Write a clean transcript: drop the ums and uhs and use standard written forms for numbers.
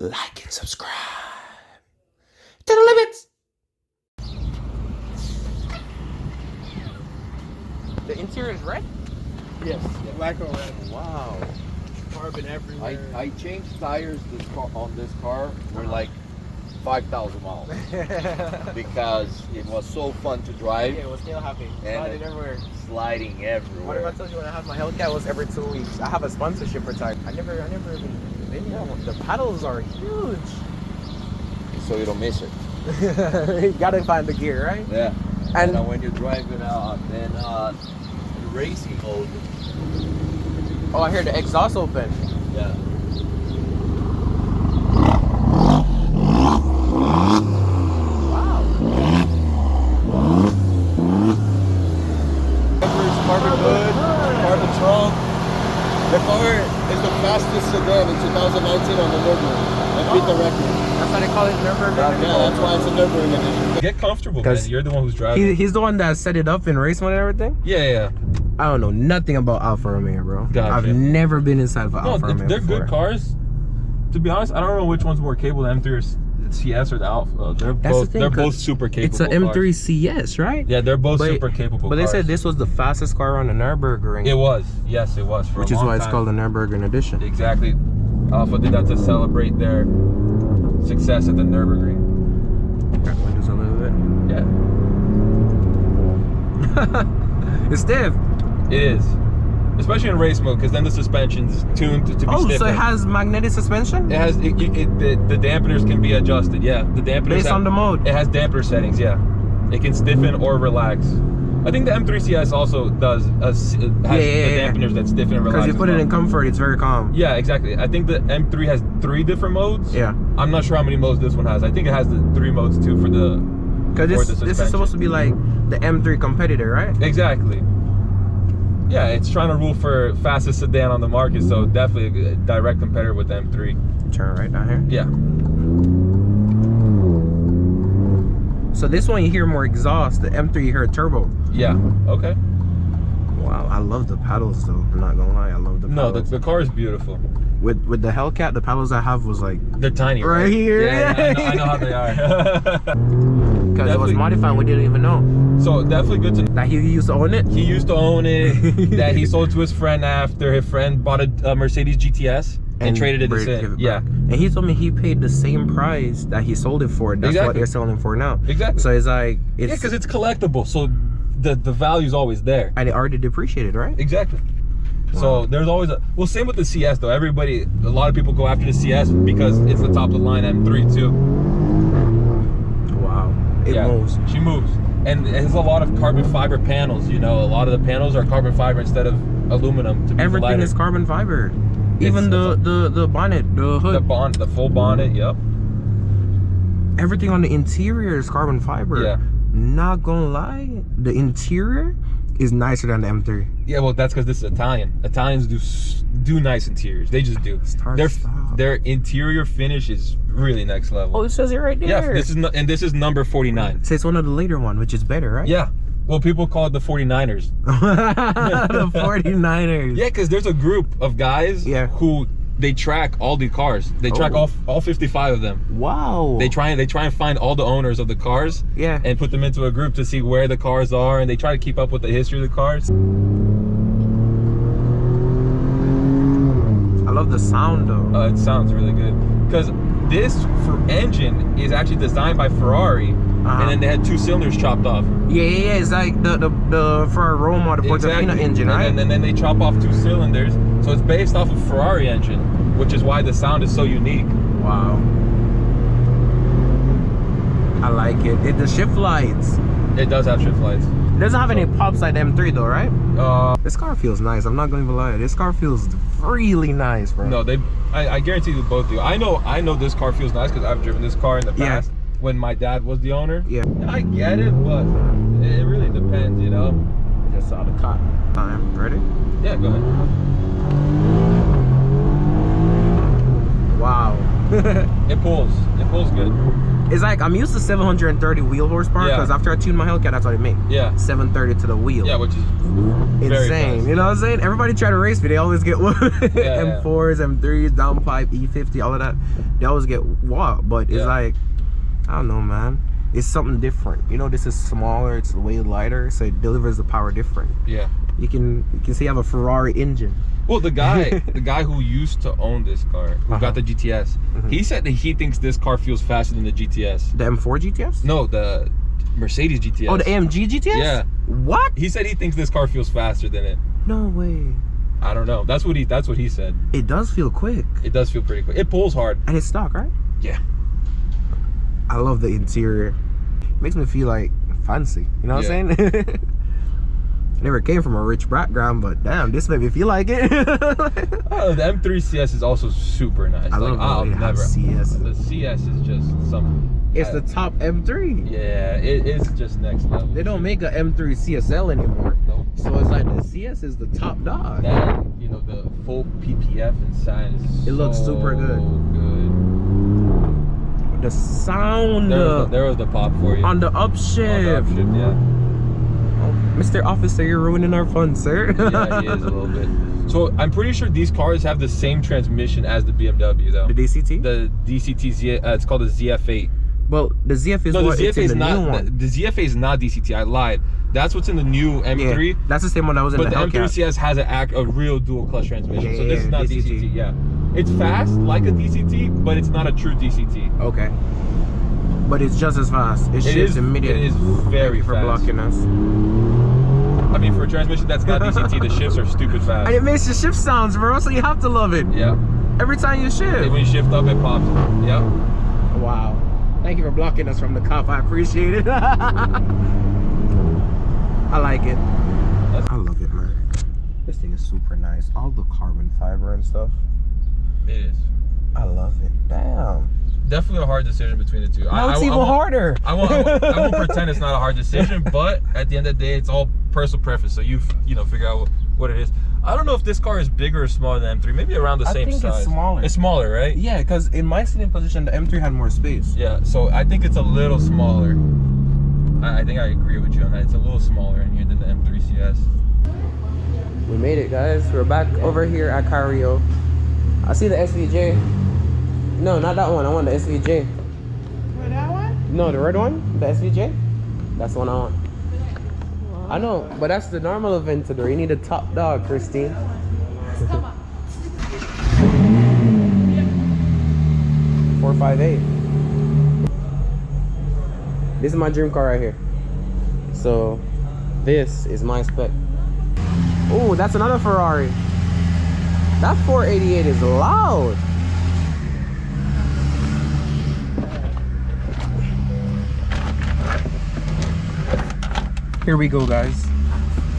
like and subscribe to the limits. The interior is red? Yes, black or red. Wow. Carbon everywhere. I changed tires on this car for like 5,000 miles because it was so fun to drive. Yeah, it was still happy. And Sliding everywhere. Sliding everywhere. What if I told you when I had my Hellcat, it was every 2 weeks? I have a sponsorship for tire. I never even, the pedals are huge. So you don't miss it. You gotta find the gear, right? Yeah. And when you drive it out, then racing mode. oh, I hear the exhaust open. Yeah. Wow. Carbon hood, carbon trunk. The car is the fastest sedan in 2019 on the Nurburgring. It beat the record. That's why they call it Nurburgring. Yeah, that's why it's a Nurburgring edition. Get comfortable, man. You're the one who's driving. He's the one that set it up in race mode and everything? Yeah. I don't know nothing about Alfa Romeo, bro. Gotcha. I've never been inside of an Alfa Romeo they're before. good cars. To be honest, I don't know which one's more capable, the M3 or CS or the Alfa. They're both super capable. It's an M3 CS, right? Yeah, they're both super capable But cars. they said this was the fastest car on the Nurburgring. It was. Yes, it was. Which is why it's called the Nürburgring edition. Exactly. Alfa did that to celebrate their success at the Nürburgring. Crack windows a little bit. Yeah. It's stiff. It is. Especially in race mode, because then the suspension's tuned to be stiffer. So it has magnetic suspension? It has the dampeners can be adjusted. Yeah, the dampeners based on the mode. It has dampener settings. Yeah, it can stiffen or relax. I think the M3 CS also does has the dampeners that stiffen and relax. Because you put it in comfort, it's very calm. Yeah, exactly. I think the M3 has 3 different modes. Yeah. I'm not sure how many modes this one has. I think it has the 3 modes too for the. Because this is supposed to be like the M3 competitor, right? Exactly. Yeah, it's trying to rule for fastest sedan on the market, so definitely a direct competitor with the M3. Turn right down here. Yeah. So this one you hear more exhaust, the M3 you hear a turbo. Yeah, okay. Wow, I love the pedals though, I'm not gonna lie, I love the pedals. No, the car is beautiful. With the Hellcat, the pedals I have was like... They're tiny, right here. Yeah, I know how they are. Because it was modified, we didn't even know. So definitely good to know. That he used to own it? He used to own it, that he sold to his friend after his friend bought a Mercedes GTS and traded it in. Yeah. And he told me he paid the same price that he sold it for. That's what they're selling for now. Exactly. So it's like... yeah, because it's collectible, so the value's always there. And it already depreciated, right? Exactly. Wow. So there's always a... well, same with the CS though. A lot of people go after the CS because it's the top of the line M3 too. Wow. It moves. She moves. And it has a lot of carbon fiber panels, you know. A lot of the panels are carbon fiber instead of aluminum to be everything lighter. Is carbon fiber. Even the bonnet, the hood. The full bonnet, yep. Everything on the interior is carbon fiber. Yeah. Not gonna lie, the interior is nicer than the M3. Yeah, well, that's because this is Italian. Italians do nice interiors. They just do. Their interior finish is really next level. Oh, it says it right there. Yeah, this is number 49. So it's one of the later one, which is better, right? Yeah. Well, people call it the 49ers. The 49ers. Yeah, because there's a group of guys who they track all the cars. They track all 55 of them. Wow. They try and find all the owners of the cars. Yeah. And put them into a group to see where the cars are, and they try to keep up with the history of the cars. I love the sound though. It sounds really good because this engine is actually designed by Ferrari, and then they had 2 cylinders chopped off. Yeah, it's like the Ferrari Romeo, the Portofino engine, right? And then they chop off 2 cylinders, so it's based off of Ferrari engine, which is why the sound is so unique. Wow. I like it. The shift lights. It does have shift lights. It doesn't have any pops like the M3 though, right? This car feels nice. I'm not gonna even lie. This car feels really nice, bro. No, I guarantee you both do. I know this car feels nice because I've driven this car in the past when my dad was the owner. Yeah. I get it, but it really depends, you know. Just saw the car. Time. Ready? Yeah, go ahead. Wow. It pulls good. It's like I'm used to 730 wheel horsepower because after I tuned my Hellcat, that's what it made. Yeah. 730 to the wheel. Yeah, which is very insane. fast. You know what I'm saying? Everybody try to race me, they always get what? M4s, M3s, downpipe, E50, all of that. They always get what? But it's like, I don't know, man. It's something different. You know, this is smaller, it's way lighter, so it delivers the power different. Yeah. You can see you have a Ferrari engine. Well, the guy who used to own this car, who got the GTS, he said that he thinks this car feels faster than the GTS. The M4 GTS? No, the Mercedes GTS. Oh, the AMG GTS? Yeah. What? He said he thinks this car feels faster than it. No way. I don't know. That's what he said. It does feel quick. It does feel pretty quick. It pulls hard. And it's stock, right? Yeah. I love the interior. It makes me feel like fancy. You know what I'm saying? Never came from a rich background, but damn, this made me feel like it. Oh, the M3 CS is also super nice. I love I'll never. CS. The CS is just something. It's the top M3. Yeah, it's just next level. They don't make a M3 CSL anymore. Nope. So it's like the CS is the top dog. Then, you know, the full PPF inside is It looks super good. The sound. There was the pop for you. On the upshift. Yeah. Mr. Officer, you're ruining our fun, sir. Yeah, he is a little bit. So I'm pretty sure these cars have the same transmission as the BMW, though. The DCT? The DCT, it's called the ZF8. Well, the ZF is No, what the it's ZF8 in is the not. new one. The ZF8 is not DCT. I lied. That's what's in the new M3. Yeah, that's the same one that was in but the the Hellcat. M3 CS has a real dual clutch transmission. Yeah, so this is not DCT. Yeah, it's fast like a DCT, but it's not a true DCT. Okay. But it's just as fast. It shifts immediately. It is very for fast. blocking us. I mean, for a transmission that's not DCT, the shifts are stupid fast. And it makes the shift sounds, bro, so you have to love it. Yeah. Every time you shift. When you shift up, it pops. Yeah. Wow. Thank you for blocking us from the cop. I appreciate it. I like it. I love it, man. This thing is super nice. All the carbon fiber and stuff. It is. I love it. Damn. Definitely a hard decision between the two. Now it's even harder. I won't pretend it's not a hard decision, but at the end of the day, it's all personal preference. So you figure out what it is. I don't know if this car is bigger or smaller than M3. Maybe around the same size. I think it's smaller. It's smaller, right? Yeah, because in my sitting position, the M3 had more space. Yeah, so I think it's a little smaller. I think I agree with you on that. It's a little smaller in here than the M3 CS. We made it, guys. We're back over here at Cario. I see the SVJ. No, not that one. I want the SVJ. For that one? No, the red one? The SVJ? That's the one I want. I know, but that's the normal Aventador. You need a top dog, Christine. 458. This is my dream car right here. So, this is my spec. Oh, that's another Ferrari. That 488 is loud. Here we go, guys.